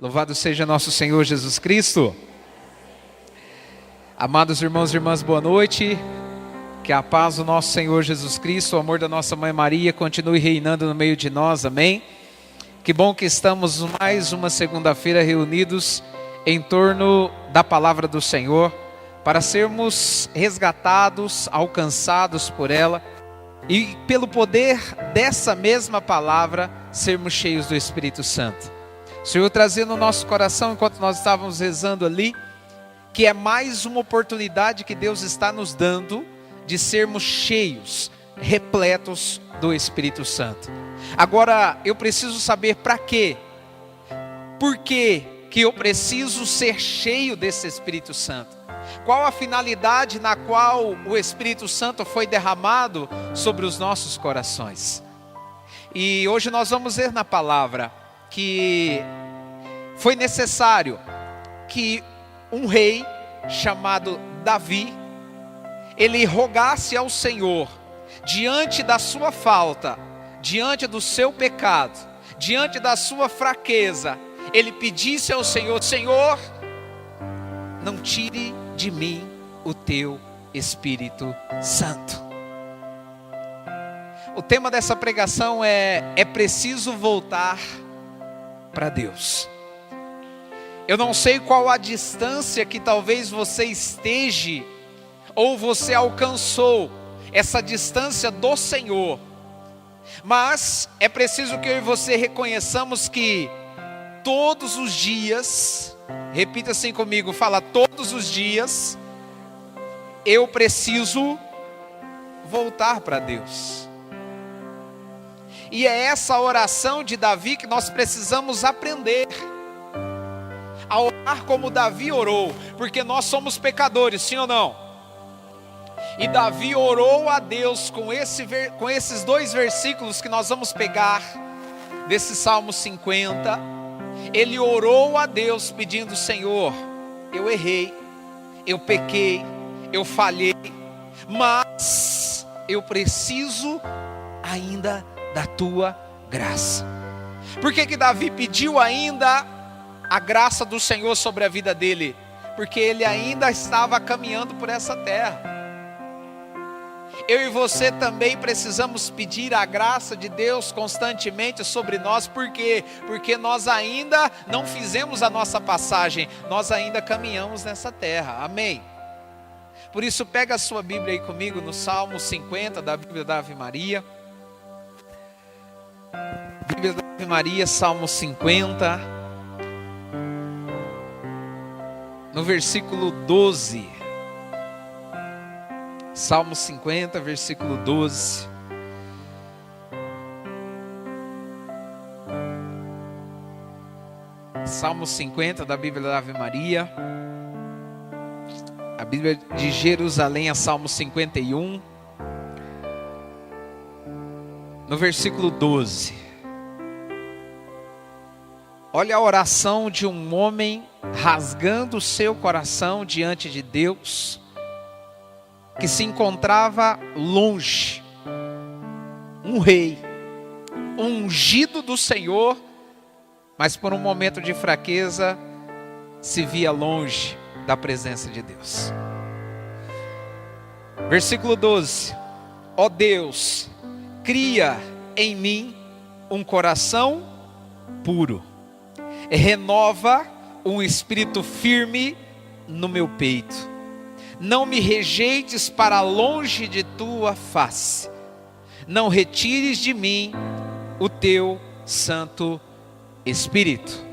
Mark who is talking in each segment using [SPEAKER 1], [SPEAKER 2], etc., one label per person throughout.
[SPEAKER 1] Louvado seja nosso Senhor Jesus Cristo. Amados irmãos e irmãs, boa noite. Que a paz do nosso Senhor Jesus Cristo, o amor da nossa Mãe Maria continue reinando no meio de nós, amém? Que bom que estamos mais uma segunda-feira reunidos em torno da palavra do Senhor, para sermos resgatados, alcançados por ela e pelo poder dessa mesma palavra sermos cheios do Espírito Santo. O Senhor trazia no nosso coração, enquanto nós estávamos rezando ali, que é mais uma oportunidade que Deus está nos dando de sermos cheios, repletos do Espírito Santo. Agora, eu preciso saber para quê? Por que eu preciso ser cheio desse Espírito Santo? Qual a finalidade na qual o Espírito Santo foi derramado sobre os nossos corações? E hoje nós vamos ver na palavra que foi necessário que um rei chamado Davi, ele rogasse ao Senhor, diante da sua falta, diante do seu pecado, diante da sua fraqueza, ele pedisse ao Senhor: Senhor, não tire de mim o teu Espírito Santo. O tema dessa pregação é preciso voltar para Deus. Eu não sei qual a distância que talvez você esteja, ou você alcançou essa distância do Senhor, mas é preciso que eu e você reconheçamos que todos os dias, repita assim comigo, fala: todos os dias eu preciso voltar para Deus. E é essa oração de Davi que nós precisamos aprender a orar como Davi orou, porque nós somos pecadores, sim ou não? E Davi orou a Deus com esses dois versículos que nós vamos pegar desse Salmo 50. Ele orou a Deus pedindo: Senhor, eu errei, eu pequei, eu falhei, mas eu preciso ainda da tua graça. Por que Davi pediu ainda a graça do Senhor sobre a vida dele? Porque ele ainda estava caminhando por essa terra. Eu e você também precisamos pedir a graça de Deus constantemente sobre nós. Por quê? Porque nós ainda não fizemos a nossa passagem, nós ainda caminhamos nessa terra, amém? Por isso pega a sua Bíblia aí comigo no Salmo 50 da Bíblia da Ave Maria. Bíblia da Ave Maria, Salmo 50, no versículo 12. Salmo 50, versículo 12. Salmo 50 da Bíblia da Ave Maria. A Bíblia de Jerusalém, a Salmo 51, no versículo 12. Olha a oração de um homem rasgando o seu coração diante de Deus, que se encontrava longe, um rei, ungido do Senhor, mas por um momento de fraqueza se via longe da presença de Deus. Versículo 12: ó Deus, cria em mim um coração puro, renova um espírito firme no meu peito. Não me rejeites para longe de tua face, não retires de mim o teu Santo Espírito.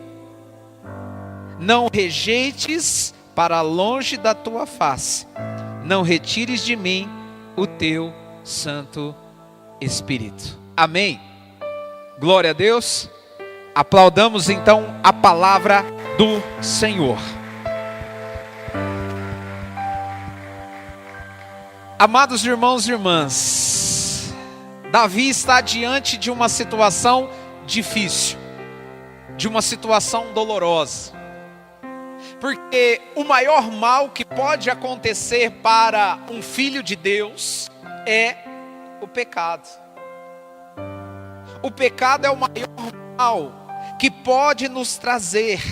[SPEAKER 1] Não rejeites para longe da tua face, não retires de mim o teu Santo Espírito. Amém? Glória a Deus. Aplaudamos então a palavra do Senhor. Amados irmãos e irmãs, Davi está diante de uma situação difícil, de uma situação dolorosa, porque o maior mal que pode acontecer para um filho de Deus é o pecado. O pecado é o maior mal que pode nos trazer.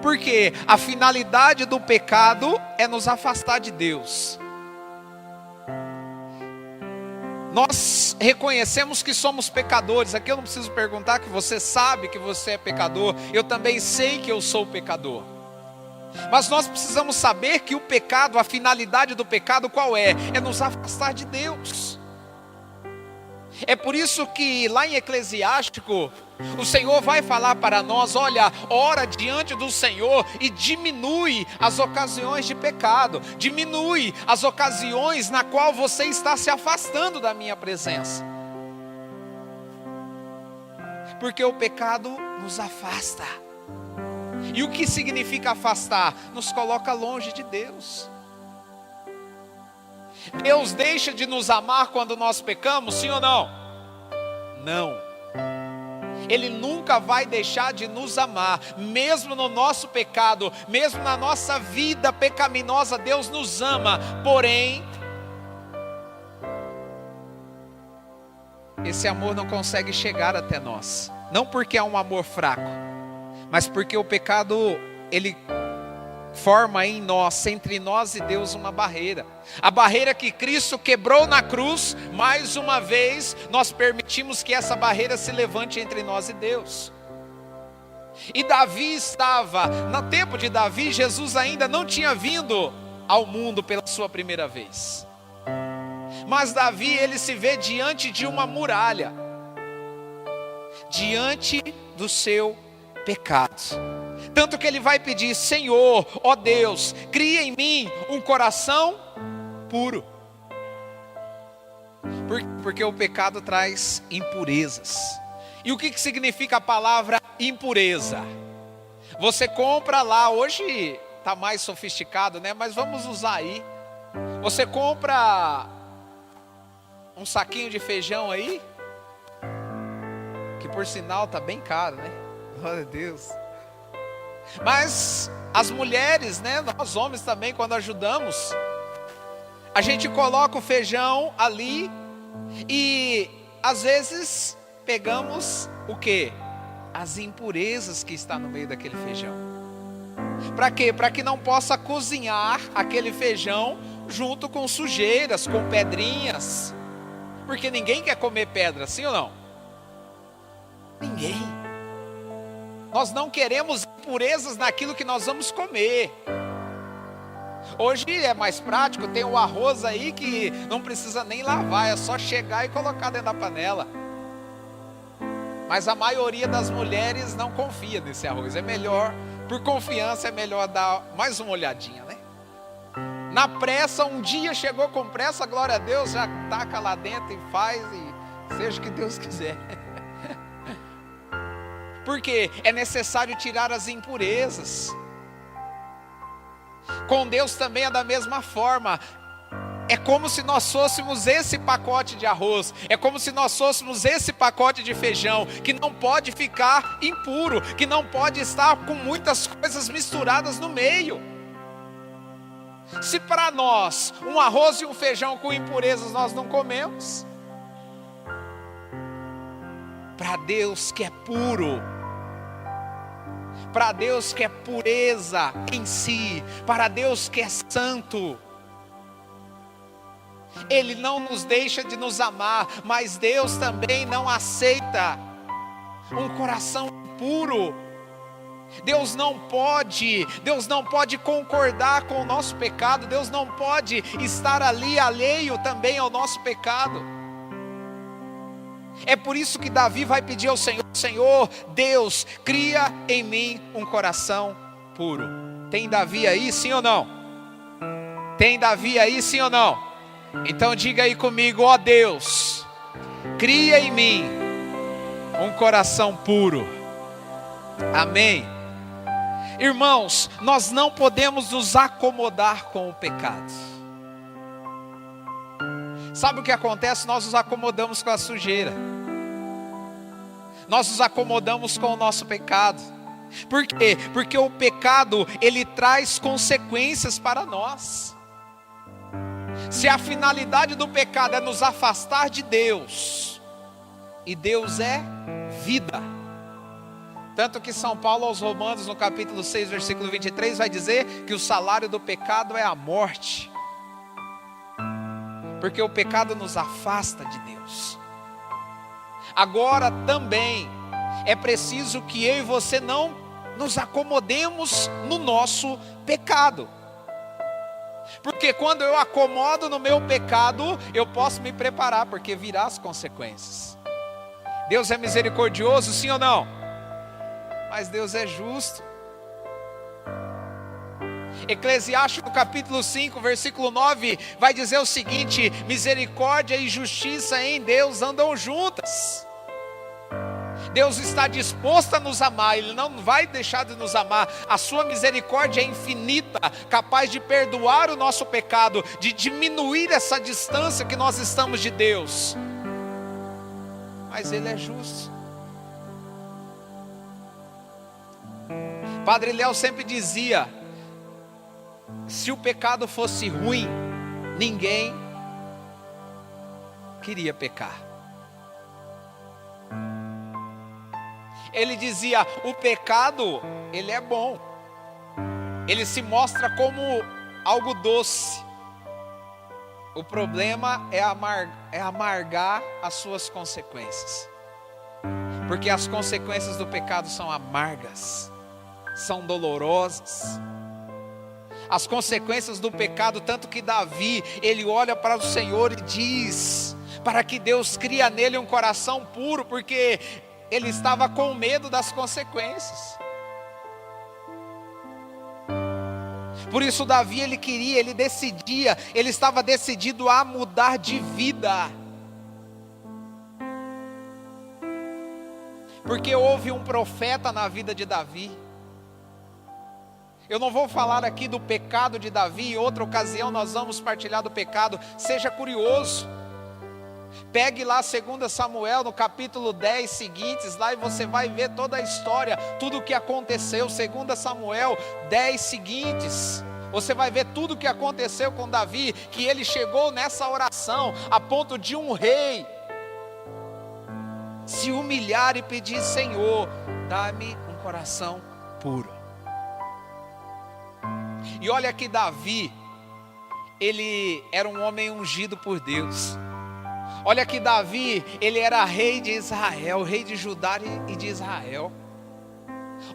[SPEAKER 1] Porque a finalidade do pecado é nos afastar de Deus. Nós reconhecemos que somos pecadores. Aqui eu não preciso perguntar, que você sabe que você é pecador. Eu também sei que eu sou pecador. Mas nós precisamos saber que o pecado, a finalidade do pecado qual é? É nos afastar de Deus. É por isso que lá em Eclesiástico, o Senhor vai falar para nós: olha, ora diante do Senhor e diminui as ocasiões de pecado, diminui as ocasiões na qual você está se afastando da minha presença. Porque o pecado nos afasta. E o que significa afastar? Nos coloca longe de Deus. Deus deixa de nos amar quando nós pecamos, sim ou não? Não. Ele nunca vai deixar de nos amar, mesmo no nosso pecado, mesmo na nossa vida pecaminosa, Deus nos ama. Porém, esse amor não consegue chegar até nós. Não porque é um amor fraco, mas porque o pecado, ele forma em nós, entre nós e Deus, uma barreira. A barreira que Cristo quebrou na cruz, mais uma vez, nós permitimos que essa barreira se levante entre nós e Deus. E Davi estava, no tempo de Davi, Jesus ainda não tinha vindo ao mundo pela sua primeira vez. Mas Davi, ele se vê diante de uma muralha, diante do seu pecado. Tanto que ele vai pedir: Senhor, ó Deus, cria em mim um coração puro. Porque o pecado traz impurezas. E o que significa a palavra impureza? Você compra lá, hoje está mais sofisticado, né? Mas vamos usar aí. Você compra um saquinho de feijão aí, que por sinal está bem caro, né? Glória a Deus. Mas as mulheres, né, nós homens também, quando ajudamos, a gente coloca o feijão ali e às vezes pegamos o quê? As impurezas que está no meio daquele feijão. Para quê? Para que não possa cozinhar aquele feijão junto com sujeiras, com pedrinhas. Porque ninguém quer comer pedra, sim ou não? Ninguém. Nós não queremos impurezas naquilo que nós vamos comer. Hoje é mais prático, tem o arroz aí que não precisa nem lavar, é só chegar e colocar dentro da panela. Mas a maioria das mulheres não confia nesse arroz. É melhor, por confiança, é melhor dar mais uma olhadinha, né? Na pressa, um dia chegou com pressa, glória a Deus, já taca lá dentro e faz, e seja o que Deus quiser. Porque é necessário tirar as impurezas. Com Deus também é da mesma forma. É como se nós fôssemos esse pacote de arroz, é como se nós fôssemos esse pacote de feijão, que não pode ficar impuro, que não pode estar com muitas coisas misturadas no meio. Se para nós um arroz e um feijão com impurezas nós não comemos, para Deus que é puro, para Deus que é pureza em si, para Deus que é santo, Ele não nos deixa de nos amar, mas Deus também não aceita um coração impuro. Deus não pode concordar com o nosso pecado, Deus não pode estar ali alheio também ao nosso pecado. É por isso que Davi vai pedir ao Senhor: Senhor, Deus, cria em mim um coração puro. Tem Davi aí, sim ou não? Tem Davi aí, sim ou não? Então diga aí comigo: ó Deus, cria em mim um coração puro. Amém. Irmãos, nós não podemos nos acomodar com o pecado. Sabe o que acontece? Nós nos acomodamos com a sujeira. Nós nos acomodamos com o nosso pecado. Por quê? Porque o pecado, ele traz consequências para nós. Se a finalidade do pecado é nos afastar de Deus, e Deus é vida, Tanto que São Paulo aos Romanos, no capítulo 6, versículo 23, vai dizer que o salário do pecado é a morte. Porque o pecado nos afasta de Deus. Agora também é preciso que eu e você não nos acomodemos no nosso pecado. Porque quando eu acomodo no meu pecado, eu posso me preparar, porque virá as consequências. Deus é misericordioso, sim ou não? Mas Deus é justo. Eclesiastes no capítulo 5, versículo 9, vai dizer o seguinte: misericórdia e justiça em Deus andam juntas. Deus está disposto a nos amar, Ele não vai deixar de nos amar. A sua misericórdia é infinita, capaz de perdoar o nosso pecado, de diminuir essa distância que nós estamos de Deus. Mas Ele é justo. Padre Léo sempre dizia: se o pecado fosse ruim, ninguém queria pecar. Ele dizia: o pecado, ele é bom. Ele se mostra como algo doce. O problema é amargar as suas consequências. Porque as consequências do pecado são amargas, são dolorosas. As consequências do pecado, tanto que Davi, ele olha para o Senhor e diz, para que Deus cria nele um coração puro, porque ele estava com medo das consequências. Por isso Davi, ele queria, ele decidia, ele estava decidido a mudar de vida. Porque houve um profeta na vida de Davi. Eu não vou falar aqui do pecado de Davi, em outra ocasião nós vamos partilhar do pecado. Seja curioso. Pegue lá 2 Samuel no capítulo 10 seguintes, lá e você vai ver toda a história, tudo o que aconteceu. 2 Samuel 10 seguintes, você vai ver tudo o que aconteceu com Davi, que ele chegou nessa oração, a ponto de um rei se humilhar e pedir: Senhor, dá-me um coração puro. E olha que Davi, ele era um homem ungido por Deus. Olha que Davi, ele era rei de Israel, rei de Judá e de Israel.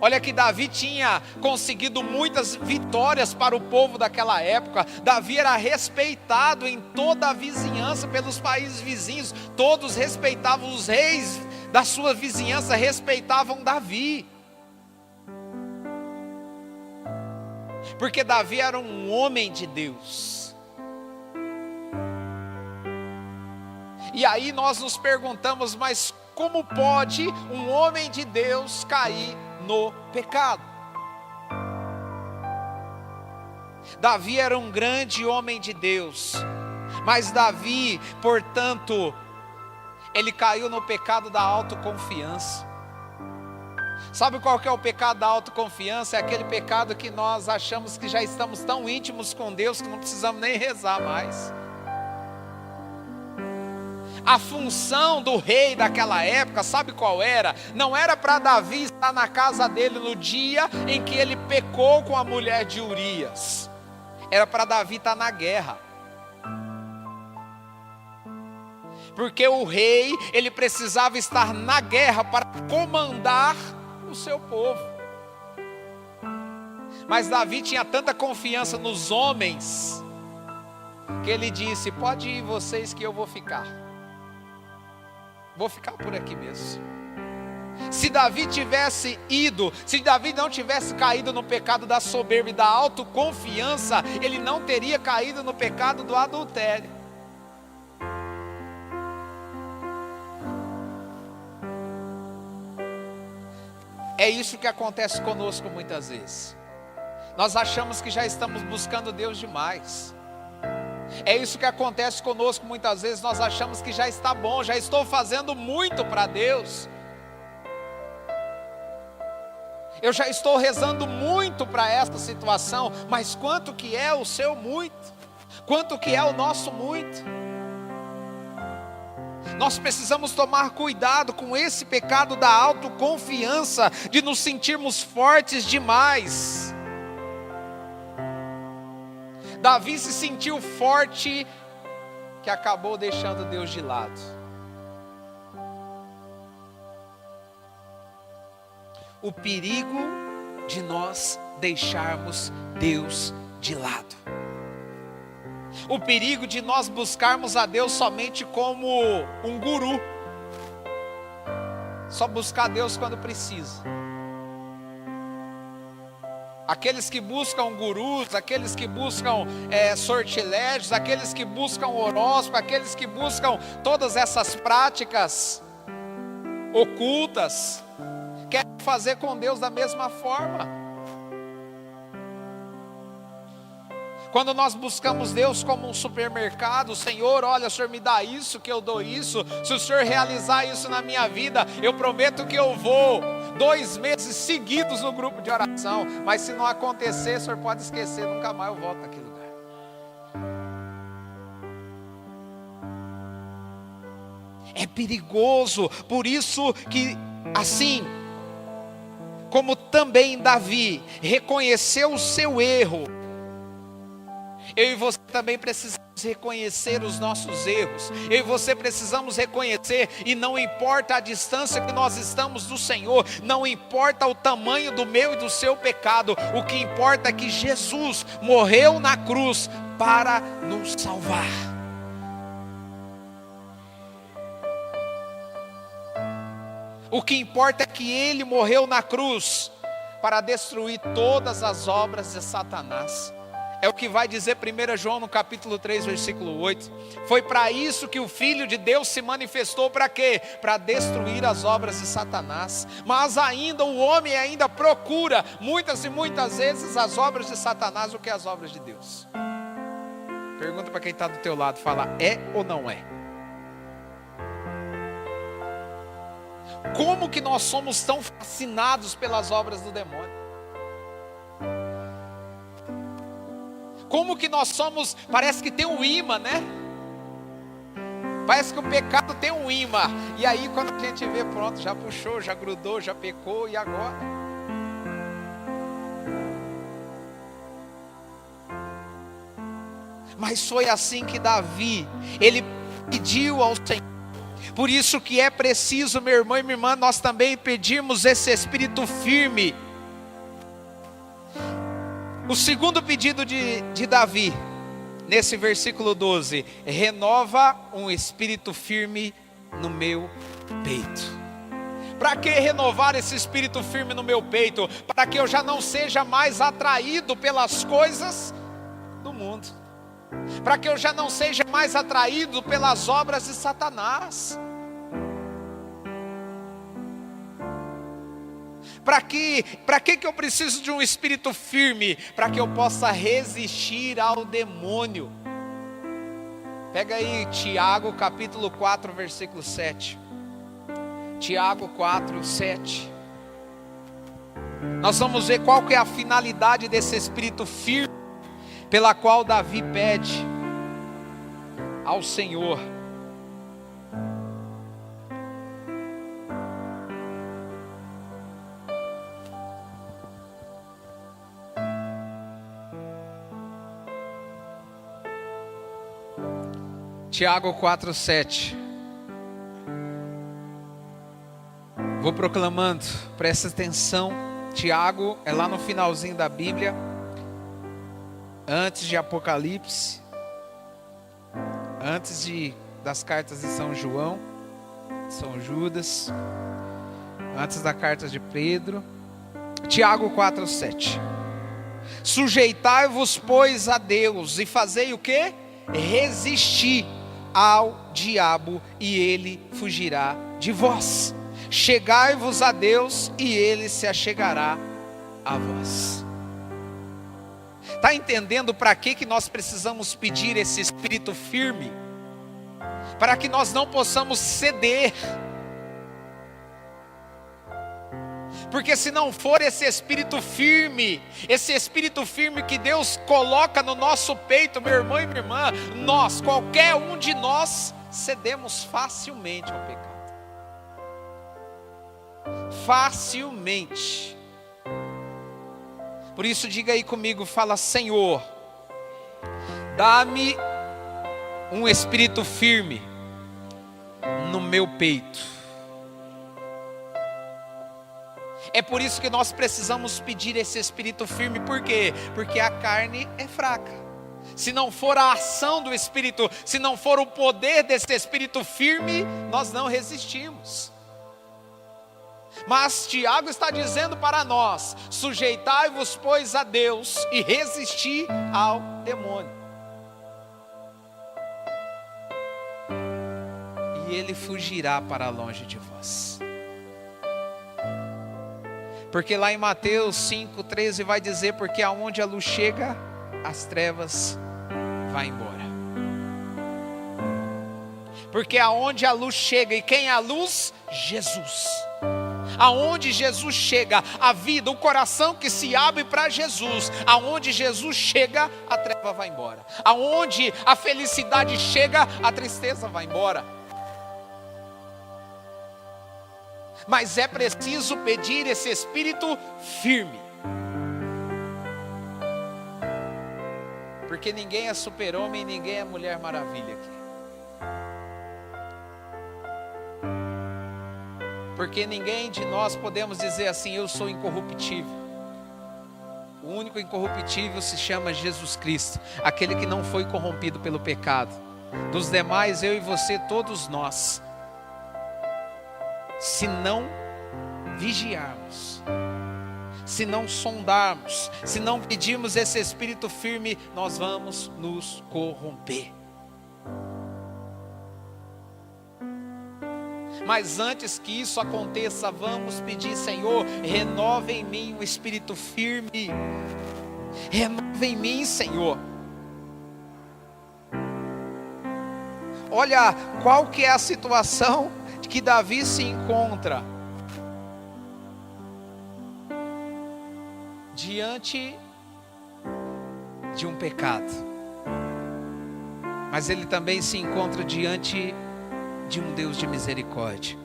[SPEAKER 1] Olha que Davi tinha conseguido muitas vitórias para o povo daquela época. Davi era respeitado em toda a vizinhança, pelos países vizinhos. Todos respeitavam, os reis da sua vizinhança respeitavam Davi. Porque Davi era um homem de Deus. E aí nós nos perguntamos: mas como pode um homem de Deus cair no pecado? Davi era um grande homem de Deus, mas Davi, portanto, ele caiu no pecado da autoconfiança. Sabe qual que é o pecado da autoconfiança? É aquele pecado que nós achamos que já estamos tão íntimos com Deus que não precisamos nem rezar mais. A função do rei daquela época, sabe qual era? Não era para Davi estar na casa dele no dia em que ele pecou com a mulher de Urias. Era para Davi estar na guerra. Porque o rei, ele precisava estar na guerra para comandar o seu povo. Mas Davi tinha tanta confiança nos homens, que ele disse: pode ir vocês que eu vou ficar. Vou ficar por aqui mesmo. Se Davi tivesse ido, se Davi não tivesse caído no pecado da soberba e da autoconfiança, ele não teria caído no pecado do adultério. É isso que acontece conosco muitas vezes. Nós achamos que já estamos buscando Deus demais. É isso que acontece conosco muitas vezes. Nós achamos que já está bom, já estou fazendo muito para Deus. Eu já estou rezando muito para esta situação, mas quanto que é o seu muito? Quanto que é o nosso muito? Nós precisamos tomar cuidado com esse pecado da autoconfiança, de nos sentirmos fortes demais. Davi se sentiu forte, que acabou deixando Deus de lado. O perigo de nós deixarmos Deus de lado. O perigo de nós buscarmos a Deus somente como um guru. Só buscar Deus quando precisa. Aqueles que buscam gurus, aqueles que buscam sortilégios, aqueles que buscam horóscopo, aqueles que buscam todas essas práticas ocultas, querem fazer com Deus da mesma forma. Quando nós buscamos Deus como um supermercado, Senhor, olha, o Senhor me dá isso, que eu dou isso. Se o Senhor realizar isso na minha vida, eu prometo que eu vou 2 meses seguidos no grupo de oração. Mas se não acontecer, o Senhor pode esquecer, nunca mais eu volto naquele lugar. É perigoso, por isso que assim como também Davi reconheceu o seu erro, eu e você também precisamos reconhecer os nossos erros. Eu e você precisamos reconhecer, e não importa a distância que nós estamos do Senhor, não importa o tamanho do meu e do seu pecado, o que importa é que Jesus morreu na cruz para nos salvar. O que importa é que Ele morreu na cruz para destruir todas as obras de Satanás. É o que vai dizer 1 João no capítulo 3, versículo 8. Foi para isso que o Filho de Deus se manifestou, para quê? Para destruir as obras de Satanás. Mas ainda o homem ainda procura, muitas e muitas vezes, as obras de Satanás do que as obras de Deus. Pergunta para quem está do teu lado, fala, é ou não é? Como que nós somos tão fascinados pelas obras do demônio? Como que nós somos, parece que tem um imã, né? Parece que o pecado tem um imã. E aí quando a gente vê, pronto, já puxou, já grudou, já pecou, e agora? Mas foi assim que Davi, ele pediu ao Senhor. Por isso que é preciso, meu irmão e minha irmã, nós também pedirmos esse espírito firme. O segundo pedido de Davi, nesse versículo 12, renova um espírito firme no meu peito. Para que renovar esse espírito firme no meu peito? Para que eu já não seja mais atraído pelas coisas do mundo. Para que eu já não seja mais atraído pelas obras de Satanás. Para que eu preciso de um espírito firme? Para que eu possa resistir ao demônio. Pega aí Tiago capítulo 4, versículo 7. Tiago 4, 7. Nós vamos ver qual que é a finalidade desse espírito firme, pela qual Davi pede ao Senhor. Tiago 4, 7. Vou proclamando, presta atenção. Tiago é lá no finalzinho da Bíblia, antes de Apocalipse, antes das cartas de São João, São Judas, antes da carta de Pedro. Tiago 4, 7. Sujeitai-vos, pois, a Deus, e fazei o quê? Resistir ao diabo, e ele fugirá de vós. Chegai-vos a Deus, e ele se achegará a vós. Está entendendo para que nós precisamos pedir esse espírito firme? Para que nós não possamos ceder. Porque se não for esse espírito firme que Deus coloca no nosso peito, meu irmão e minha irmã, qualquer um de nós cedemos facilmente ao pecado. Facilmente. Por isso diga aí comigo, fala: Senhor, dá-me um espírito firme no meu peito. É por isso que nós precisamos pedir esse espírito firme. Por quê? Porque a carne é fraca. Se não for a ação do Espírito, se não for o poder desse Espírito firme, nós não resistimos. Mas Tiago está dizendo para nós: sujeitai-vos, pois, a Deus e resisti ao demônio. E ele fugirá para longe de vós. Porque lá em Mateus 5,13 vai dizer: porque aonde a luz chega, as trevas vai embora. Porque aonde a luz chega, e quem é a luz? Jesus. Aonde Jesus chega, a vida, o coração que se abre para Jesus, aonde Jesus chega, a treva vai embora. Aonde a felicidade chega, a tristeza vai embora. Mas é preciso pedir esse espírito firme. Porque ninguém é super-homem, ninguém é mulher maravilha aqui. Porque ninguém de nós podemos dizer assim: eu sou incorruptível. O único incorruptível se chama Jesus Cristo, aquele que não foi corrompido pelo pecado. Dos demais, eu e você, todos nós, se não vigiarmos, se não sondarmos, se não pedirmos esse espírito firme, nós vamos nos corromper. Mas antes que isso aconteça, vamos pedir: Senhor, renova em mim um espírito firme. Renova em mim, Senhor. Olha qual que é a situação que Davi se encontra. Diante de um pecado. Mas ele também se encontra diante de um Deus de misericórdia.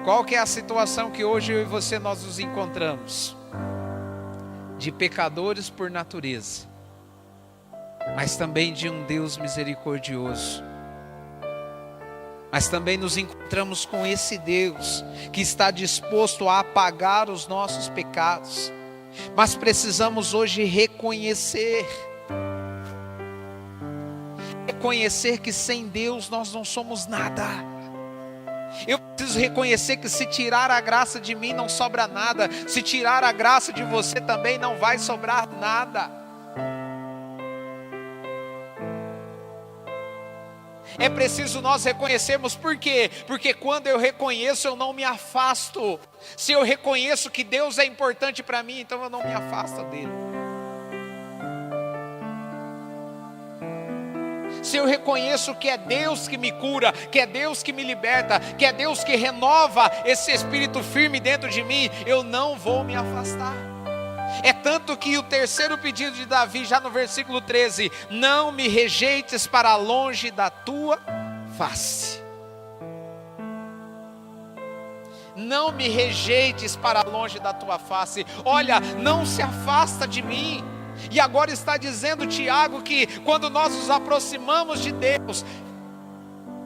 [SPEAKER 1] Qual que é a situação que hoje eu e você nós nos encontramos? De pecadores por natureza, mas também de um Deus misericordioso. Mas também nos encontramos com esse Deus que está disposto a apagar os nossos pecados. Mas precisamos hoje reconhecer que sem Deus nós não somos nada. Eu preciso reconhecer que se tirar a graça de mim não sobra nada. Se tirar a graça de você também não vai sobrar nada. É preciso nós reconhecermos. Por quê? Porque quando eu reconheço, eu não me afasto. Se eu reconheço que Deus é importante para mim, então eu não me afasto dele. Se eu reconheço que é Deus que me cura, que é Deus que me liberta, que é Deus que renova esse espírito firme dentro de mim, eu não vou me afastar. É tanto que o terceiro pedido de Davi, já no versículo 13: não me rejeites para longe da tua face. Não me rejeites para longe da tua face. Olha, não se afasta de mim. E agora está dizendo Tiago que quando nós nos aproximamos de Deus,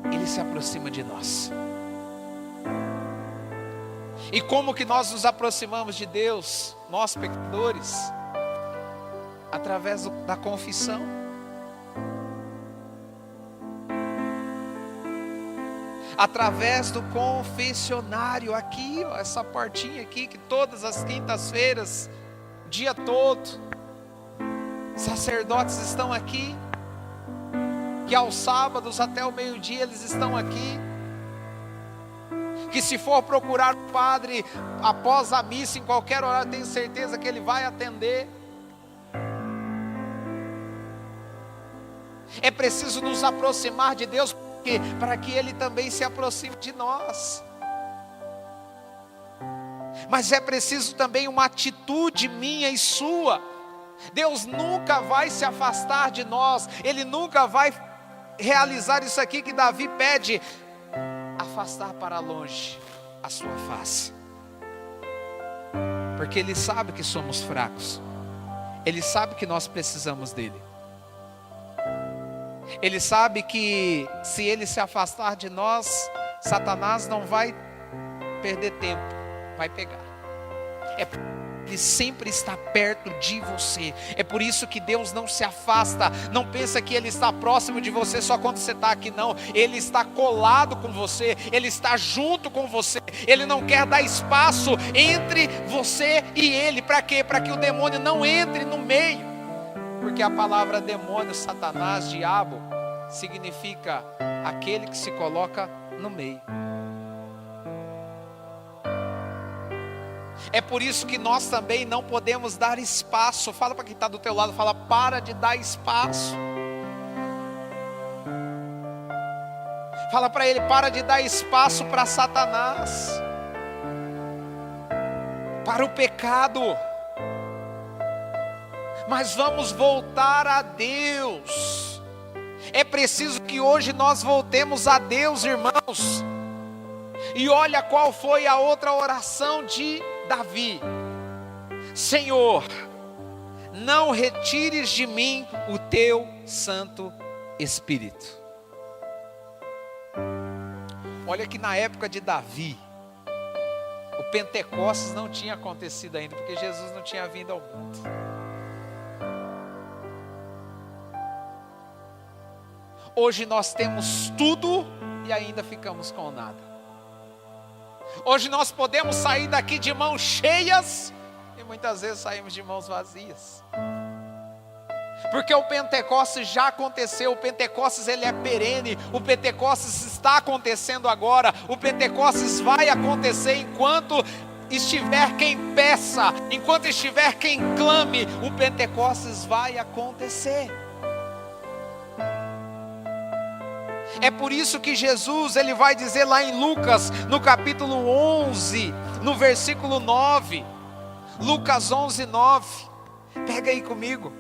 [SPEAKER 1] Ele se aproxima de nós. E como que nós nos aproximamos de Deus, nós pecadores? Através da confissão. Através do confessionário aqui, ó, essa portinha aqui, que todas as quintas-feiras, o dia todo, sacerdotes estão aqui, que aos sábados até o meio-dia eles estão aqui, que se for procurar o padre após a missa em qualquer horário, tenho certeza que ele vai atender. É preciso nos aproximar de Deus para que Ele também se aproxime de nós. Mas é preciso também uma atitude minha e sua. Deus nunca vai se afastar de nós, Ele nunca vai realizar isso aqui que Davi pede: afastar para longe a sua face. Porque Ele sabe que somos fracos. Ele sabe que nós precisamos dEle. Ele sabe que se Ele se afastar de nós, Satanás não vai perder tempo, vai pegar. Ele sempre está perto de você. É por isso que Deus não se afasta. Não pensa que Ele está próximo de você só quando você está aqui, não. Ele está colado com você. Ele está junto com você. Ele não quer dar espaço entre você e Ele. Para quê? Para que o demônio não entre no meio. Porque a palavra demônio, Satanás, diabo, significa aquele que se coloca no meio. É por isso que nós também não podemos dar espaço. Fala para quem está do teu lado, fala: para de dar espaço. Fala para ele: para de dar espaço para Satanás, para o pecado. Mas vamos voltar a Deus. É preciso que hoje nós voltemos a Deus, irmãos. E olha qual foi a outra oração de Davi: Senhor, não retires de mim o teu Santo Espírito. Olha que na época de Davi, o Pentecostes não tinha acontecido ainda, porque Jesus não tinha vindo ao mundo. Hoje nós temos tudo e ainda ficamos com nada. Hoje nós podemos sair daqui de mãos cheias e muitas vezes saímos de mãos vazias. Porque o Pentecostes já aconteceu, o Pentecostes ele é perene, o Pentecostes está acontecendo agora, o Pentecostes vai acontecer enquanto estiver quem peça, enquanto estiver quem clame, o Pentecostes vai acontecer. É por isso que Jesus, ele vai dizer lá em Lucas, no capítulo 11, no versículo 9, Lucas 11, 9, pega aí comigo.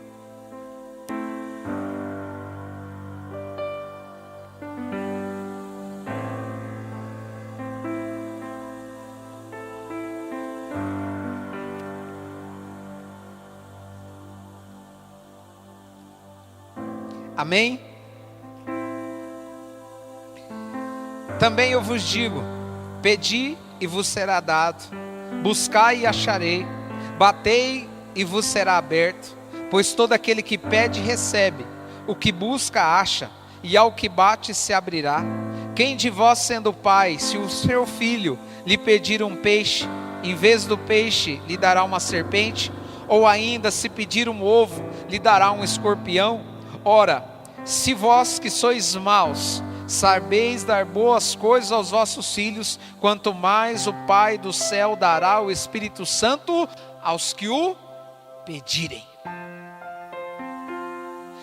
[SPEAKER 1] Amém? Também eu vos digo: pedi e vos será dado, buscai e acharei, batei e vos será aberto. Pois todo aquele que pede recebe, o que busca acha, e ao que bate se abrirá. Quem de vós, sendo pai, se o seu filho lhe pedir um peixe, em vez do peixe lhe dará uma serpente? Ou ainda, se pedir um ovo, lhe dará um escorpião? Ora, se vós que sois maus, sabeis dar boas coisas aos vossos filhos, quanto mais o Pai do céu dará o Espírito Santo aos que o pedirem.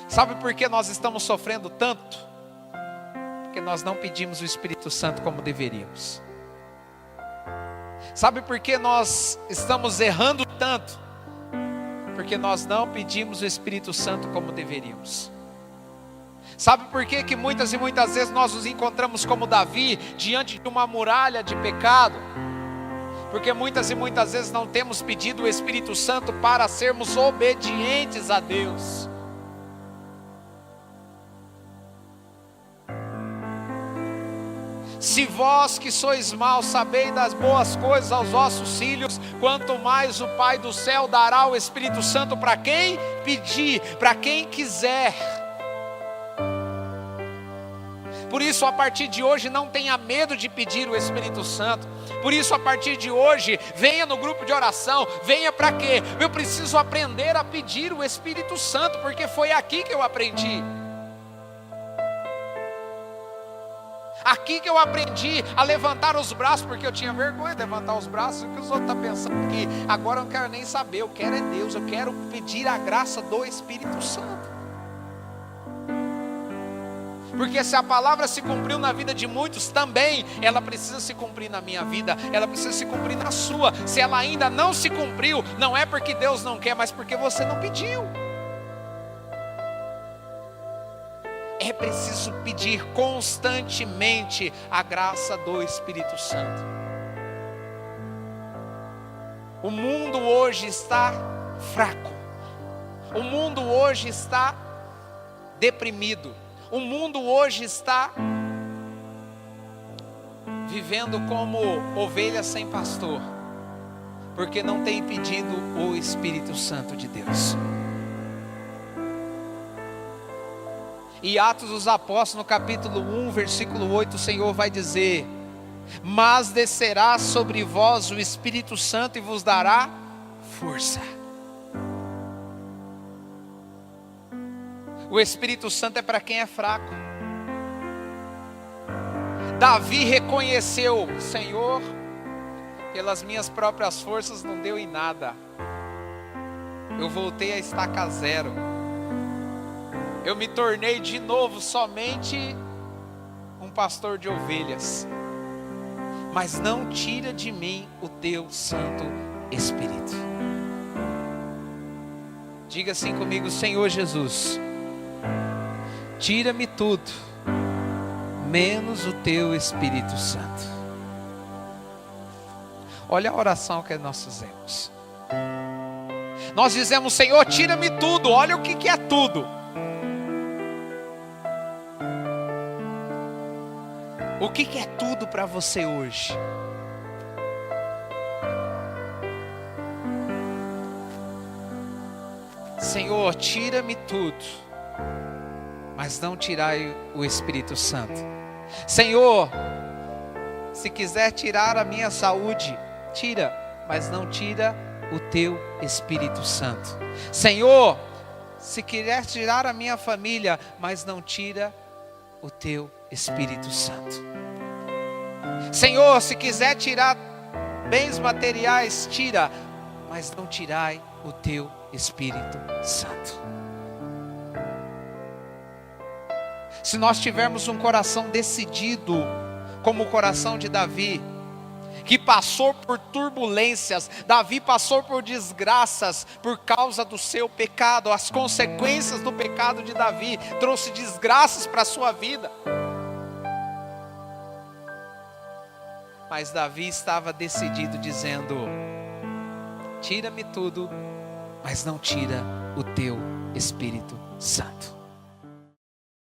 [SPEAKER 1] Sabe por que nós estamos sofrendo tanto? Porque nós não pedimos o Espírito Santo como deveríamos. Sabe por que nós estamos errando tanto? Porque nós não pedimos o Espírito Santo como deveríamos. Sabe por que que muitas e muitas vezes nós nos encontramos como Davi, diante de uma muralha de pecado? Porque muitas e muitas vezes não temos pedido o Espírito Santo para sermos obedientes a Deus. Se vós que sois maus sabeis das boas coisas aos vossos filhos, quanto mais o Pai do céu dará o Espírito Santo para quem pedir, para quem quiser. Por isso, a partir de hoje, não tenha medo de pedir o Espírito Santo. Por isso, a partir de hoje, venha no grupo de oração. Venha para quê? Eu preciso aprender a pedir o Espírito Santo, porque foi aqui que eu aprendi. Aqui que eu aprendi a levantar os braços, porque eu tinha vergonha de levantar os braços. O que os outros estão pensando que agora eu não quero nem saber, eu quero é Deus, eu quero pedir a graça do Espírito Santo. Porque se a palavra se cumpriu na vida de muitos, também ela precisa se cumprir na minha vida, ela precisa se cumprir na sua. Se ela ainda não se cumpriu, não é porque Deus não quer, mas porque você não pediu. é preciso pedir constantemente a graça do Espírito Santo. O mundo hoje está fraco. O mundo hoje está deprimido. O mundo hoje está vivendo como ovelha sem pastor, porque não tem pedido o Espírito Santo de Deus. E Atos dos Apóstolos, no capítulo 1, versículo 8, o Senhor vai dizer: mas descerá sobre vós o Espírito Santo e vos dará força. O Espírito Santo é para quem é fraco. Davi reconheceu: Senhor, pelas minhas próprias forças não deu em nada. Eu voltei a estaca zero. Eu me tornei de novo somente um pastor de ovelhas. Mas não tira de mim o teu Santo Espírito. Diga assim comigo: Senhor Jesus, tira-me tudo, menos o teu Espírito Santo. Olha a oração que nós fizemos. Nós dizemos: Senhor, tira-me tudo. Olha o que é tudo. O que é tudo para você hoje? Senhor, tira-me tudo, mas não tirai o Espírito Santo. Senhor, se quiser tirar a minha saúde, tira, mas não tira o teu Espírito Santo. Senhor, se quiser tirar a minha família, mas não tira o teu Espírito Santo. Senhor, se quiser tirar bens materiais, tira, mas não tirai o teu Espírito Santo. Se nós tivermos um coração decidido, como o coração de Davi, que passou por turbulências, Davi passou por desgraças por causa do seu pecado. As consequências do pecado de Davi trouxe desgraças para a sua vida. Mas Davi estava decidido, dizendo: tira-me tudo, mas não tira o teu Espírito Santo.